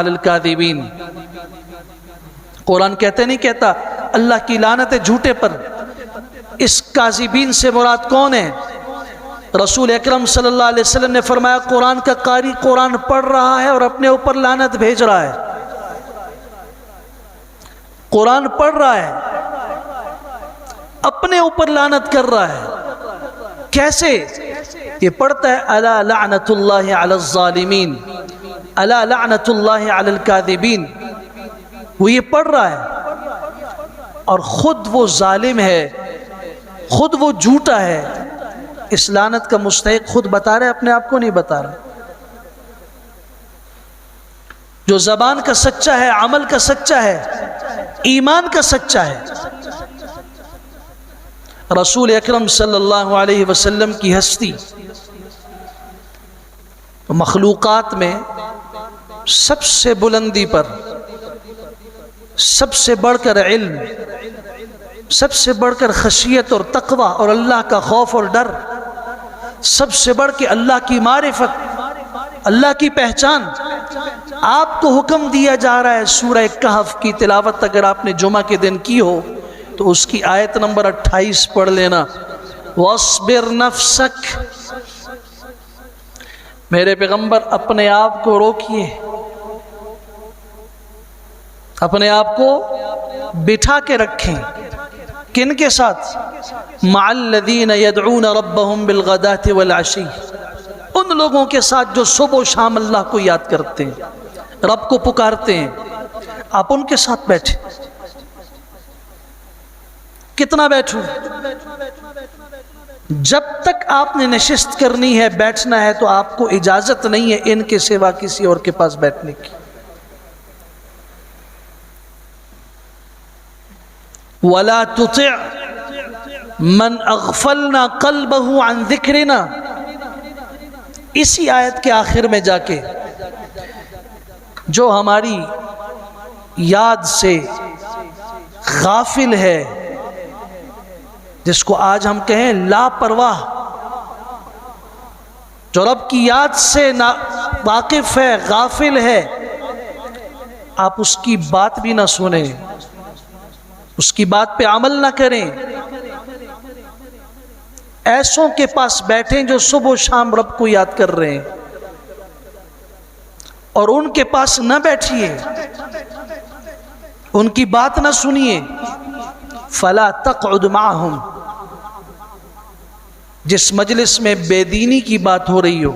علی الکاذبین، قرآن کہتے نہیں کہتا اللہ کی لعنت ہے جھوٹے پر۔ اس کاذبین سے مراد کون ہے؟ رسول اکرم صلی اللہ علیہ وسلم نے فرمایا قرآن کا قاری قرآن پڑھ رہا ہے اور اپنے اوپر لعنت بھیج رہا ہے۔ قرآن پڑھ رہا ہے، اپنے اوپر لعنت کر رہا ہے۔ کیسے؟ یہ پڑھتا ہے الا لعنت اللہ علی الظالمین، الا لعنت اللہ علی الکاذبین، وہ یہ پڑھ رہا ہے اور خود وہ ظالم ہے، خود وہ جھوٹا ہے۔ اس لعنت کا مستحق خود بتا رہے، اپنے آپ کو نہیں بتا رہا۔ جو زبان کا سچا ہے، عمل کا سچا ہے، ایمان کا سچا ہے۔ رسول اکرم صلی اللہ علیہ وسلم کی ہستی مخلوقات میں سب سے بلندی پر، سب سے بڑھ کر علم، سب سے بڑھ کر خشیت اور تقوی اور اللہ کا خوف اور ڈر، سب سے بڑھ کے اللہ کی معرفت، اللہ کی پہچان، آپ کو حکم دیا جا رہا ہے سورہ کہف کی تلاوت اگر آپ نے جمعہ کے دن کی ہو تو اس کی آیت نمبر 28 پڑھ لینا، وَاصْبِرْ نَفْسَكَ۔ میرے پیغمبر اپنے آپ کو روکیے، اپنے آپ کو بٹھا کے رکھیں۔ کن کے ساتھ؟ مع الذین یدعون ربهم بالغداة والعشی، ان لوگوں کے ساتھ جو صبح و شام اللہ کو یاد کرتے ہیں، رب کو پکارتے ہیں۔ آپ ان کے ساتھ بیٹھیں۔ کتنا بیٹھوں؟ جب تک آپ نے نشست کرنی ہے، بیٹھنا ہے، تو آپ کو اجازت نہیں ہے ان کے سوا کسی اور کے پاس بیٹھنے کی۔ وَلَا تُطِعْ مَنْ أَغْفَلْنَا قَلْبَهُ عَنْ ذِكْرِنَا، اسی آیت کے آخر میں جا کے جو ہماری یاد سے غافل ہے، جس کو آج ہم کہیں لاپرواہ، جو رب کی یاد سے واقف ہے، غافل ہے، آپ اس کی بات بھی نہ سنیں، اس کی بات پہ عمل نہ کریں۔ ایسوں کے پاس بیٹھیں جو صبح و شام رب کو یاد کر رہے ہیں، اور ان کے پاس نہ بیٹھیے، ان کی بات نہ سنیے۔ فلا تقعد معهم، جس مجلس میں بے دینی کی بات ہو رہی ہو،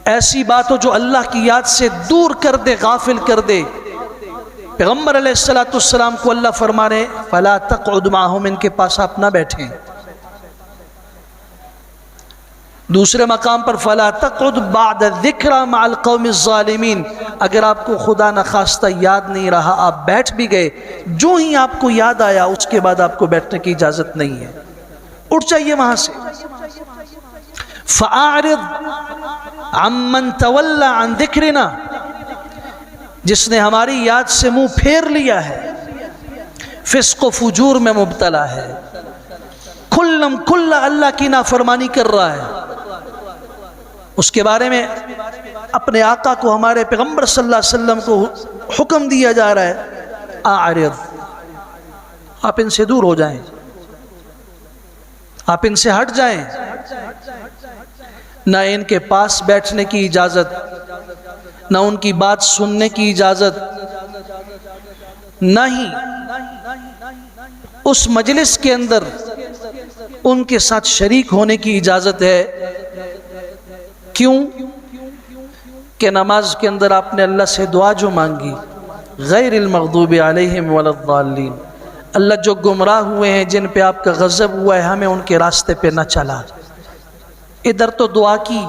ایسی بات ہو جو اللہ کی یاد سے دور کر دے، غافل کر دے۔ پیغمبر علیہ السلام کو اللہ فرما رہے فلا تقعد معهم، ان کے پاس آپ نہ بیٹھیں۔ دوسرے مقام پر فلا تقعد بعد الذکری مع القوم الظالمین، اگر آپ کو خدا نخواستہ یاد نہیں رہا، آپ بیٹھ بھی گئے، جو ہی آپ کو یاد آیا اس کے بعد آپ کو بیٹھنے کی اجازت نہیں ہے، اٹھ جائیے وہاں سے۔ فَأَعْرِضْ عَمَّنْ تَوَلَّى عَنْ ذِكْرِنَا، جس نے ہماری یاد سے منہ پھیر لیا ہے، فسق و فجور میں مبتلا ہے، کھلا اللہ کی نافرمانی کر رہا ہے، اس کے بارے میں اپنے آقا کو، ہمارے پیغمبر صلی اللہ علیہ وسلم کو حکم دیا جا رہا ہے اعرض، آپ ان سے دور ہو جائیں، آپ ان سے ہٹ جائیں۔ نہ ان کے پاس بیٹھنے کی اجازت، نہ ان کی بات سننے کی اجازت، نہ ہی اس مجلس کے اندر ان کے ساتھ شریک ہونے کی اجازت ہے۔ کیوں کہ نماز کے اندر آپ نے اللہ سے دعا جو مانگی، غیر المغضوب علیہم ولا الضالین، اللہ جو گمراہ ہوئے ہیں، جن پہ آپ کا غضب ہوا ہے، ہمیں ان کے راستے پہ نہ چلا۔ ادھر تو دعا کی،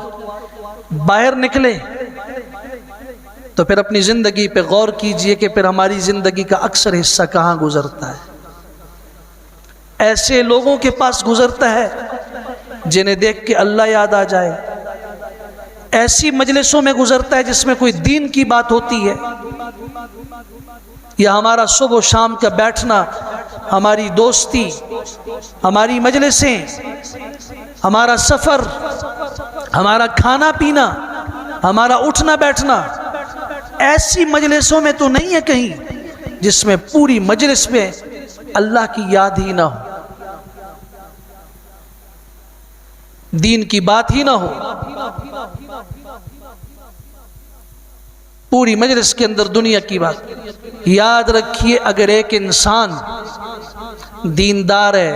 باہر نکلے تو پھر اپنی زندگی پہ غور کیجئے کہ پھر ہماری زندگی کا اکثر حصہ کہاں گزرتا ہے۔ ایسے لوگوں کے پاس گزرتا ہے جنہیں دیکھ کے اللہ یاد آ جائے، ایسی مجلسوں میں گزرتا ہے جس میں کوئی دین کی بات ہوتی ہے، یا ہمارا صبح و شام کا بیٹھنا، ہماری دوستی، ہماری مجلسیں، ہمارا سفر، ہمارا کھانا پینا، ہمارا اٹھنا بیٹھنا، ایسی مجلسوں میں تو نہیں ہے کہیں جس میں پوری مجلس میں اللہ کی یاد ہی نہ ہو، دین کی بات ہی نہ ہو۔ پوری مجلس کے اندر دنیا کی بات۔ یاد رکھیے، اگر ایک انسان دیندار ہے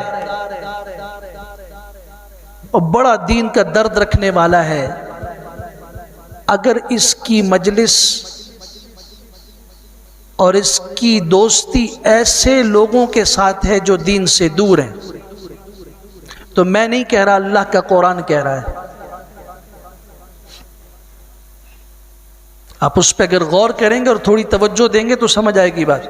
اور بڑا دین کا درد رکھنے والا ہے، اگر اس کی مجلس اور اس کی دوستی ایسے لوگوں کے ساتھ ہے جو دین سے دور ہیں، تو میں نہیں کہہ رہا، اللہ کا قرآن کہہ رہا ہے۔ آپ اس پہ اگر غور کریں گے اور تھوڑی توجہ دیں گے تو سمجھ آئے گی بات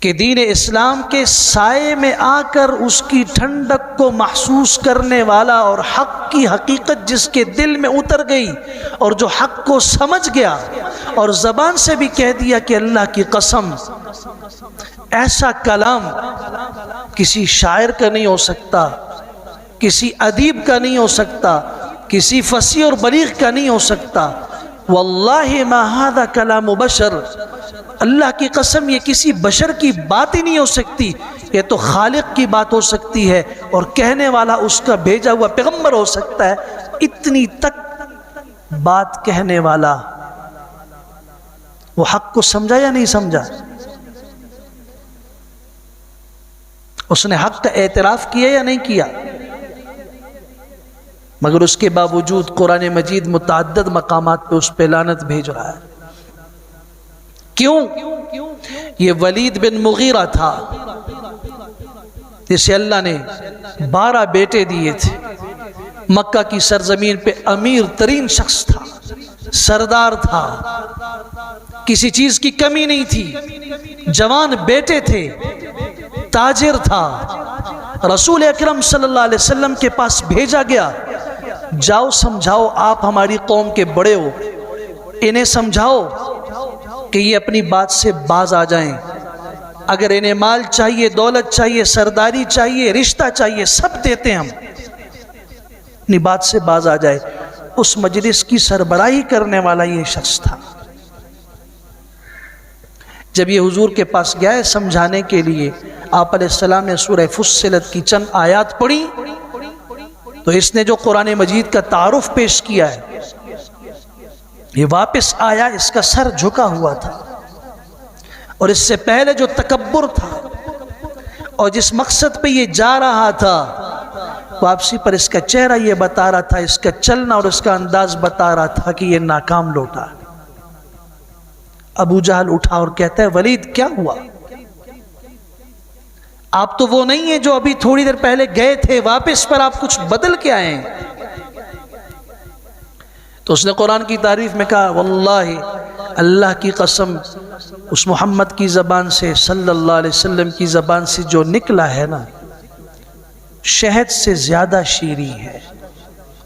کہ دین اسلام کے سائے میں آ کر اس کی ٹھنڈک کو محسوس کرنے والا اور حق کی حقیقت جس کے دل میں اتر گئی اور جو حق کو سمجھ گیا اور زبان سے بھی کہہ دیا کہ اللہ کی قسم ایسا کلام کسی شاعر کا نہیں ہو سکتا، کسی ادیب کا نہیں ہو سکتا، کسی فصیح اور بلیغ کا نہیں ہو سکتا، واللہ ما ھذا کلام بشر، اللہ کی قسم یہ کسی بشر کی بات ہی نہیں ہو سکتی، یہ تو خالق کی بات ہو سکتی ہے اور کہنے والا اس کا بھیجا ہوا پیغمبر ہو سکتا ہے۔ اتنی تک بات کہنے والا وہ حق کو سمجھا یا نہیں سمجھا؟ اس نے حق کا اعتراف کیا یا نہیں کیا؟ مگر اس کے باوجود قرآن مجید متعدد مقامات پہ اس پہ لعنت بھیج رہا ہے۔ کیوں؟ یہ ولید بن مغیرہ تھا جسے اللہ نے 12 بیٹے دیے تھے، مکہ کی سرزمین پہ امیر ترین شخص تھا، سردار تھا، کسی چیز کی کمی نہیں تھی، جوان بیٹے تھے، تاجر تھا۔ رسول اکرم صلی اللہ علیہ وسلم کے پاس بھیجا گیا، جاؤ سمجھاؤ، آپ ہماری قوم کے بڑے ہو، انہیں سمجھاؤ کہ یہ اپنی بات سے باز آ جائیں، اگر انہیں مال چاہیے، دولت چاہیے، سرداری چاہیے، رشتہ چاہیے، سب دیتے ہم، اپنی بات سے باز آ جائے۔ اس مجلس کی سربراہی کرنے والا یہ شخص تھا۔ جب یہ حضور کے پاس گیا ہے سمجھانے کے لیے، آپ علیہ السلام نے سورہ فصلت کی چند آیات پڑھی تو اس نے جو قرآن مجید کا تعارف پیش کیا ہے، یہ واپس آیا، اس کا سر جھکا ہوا تھا، اور اس سے پہلے جو تکبر تھا اور جس مقصد پہ یہ جا رہا تھا، واپسی پر اس کا چہرہ یہ بتا رہا تھا، اس کا چلنا اور اس کا انداز بتا رہا تھا کہ یہ ناکام لوٹا۔ ابو جہل اٹھا اور کہتا ہے، ولید کیا ہوا؟ آپ تو وہ نہیں ہیں جو ابھی تھوڑی دیر پہلے گئے تھے، واپس پر آپ کچھ بدل کے آئے ہیں۔ تو اس نے قرآن کی تعریف میں کہا، واللہ اللہ کی قسم اس محمد کی زبان سے، صلی اللہ علیہ وسلم کی زبان سے جو نکلا ہے نا، شہد سے زیادہ شیریں ہے،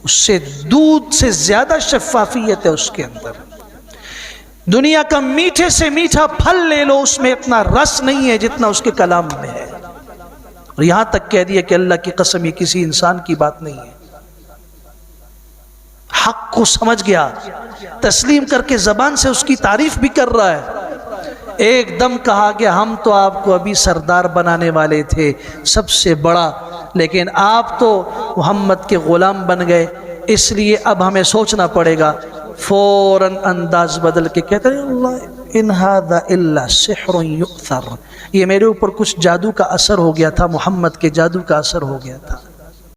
اس سے دودھ سے زیادہ شفافیت ہے اس کے اندر۔ دنیا کا میٹھے سے میٹھا پھل لے لو، اس میں اتنا رس نہیں ہے جتنا اس کے کلام میں ہے۔ اور یہاں تک کہہ دیا کہ اللہ کی قسم یہ کسی انسان کی بات نہیں ہے۔ حق کو سمجھ گیا، تسلیم کر کے زبان سے اس کی تعریف بھی کر رہا ہے۔ ایک دم کہا کہ ہم تو آپ کو ابھی سردار بنانے والے تھے، سب سے بڑا، لیکن آپ تو محمد کے غلام بن گئے، اس لیے اب ہمیں سوچنا پڑے گا۔ فوراً انداز بدل کے کہتے ہیں، اللہ ان ھذا الا سحر یؤثر، یہ میرے اوپر کچھ جادو کا اثر ہو گیا تھا، محمد کے جادو کا اثر ہو گیا تھا۔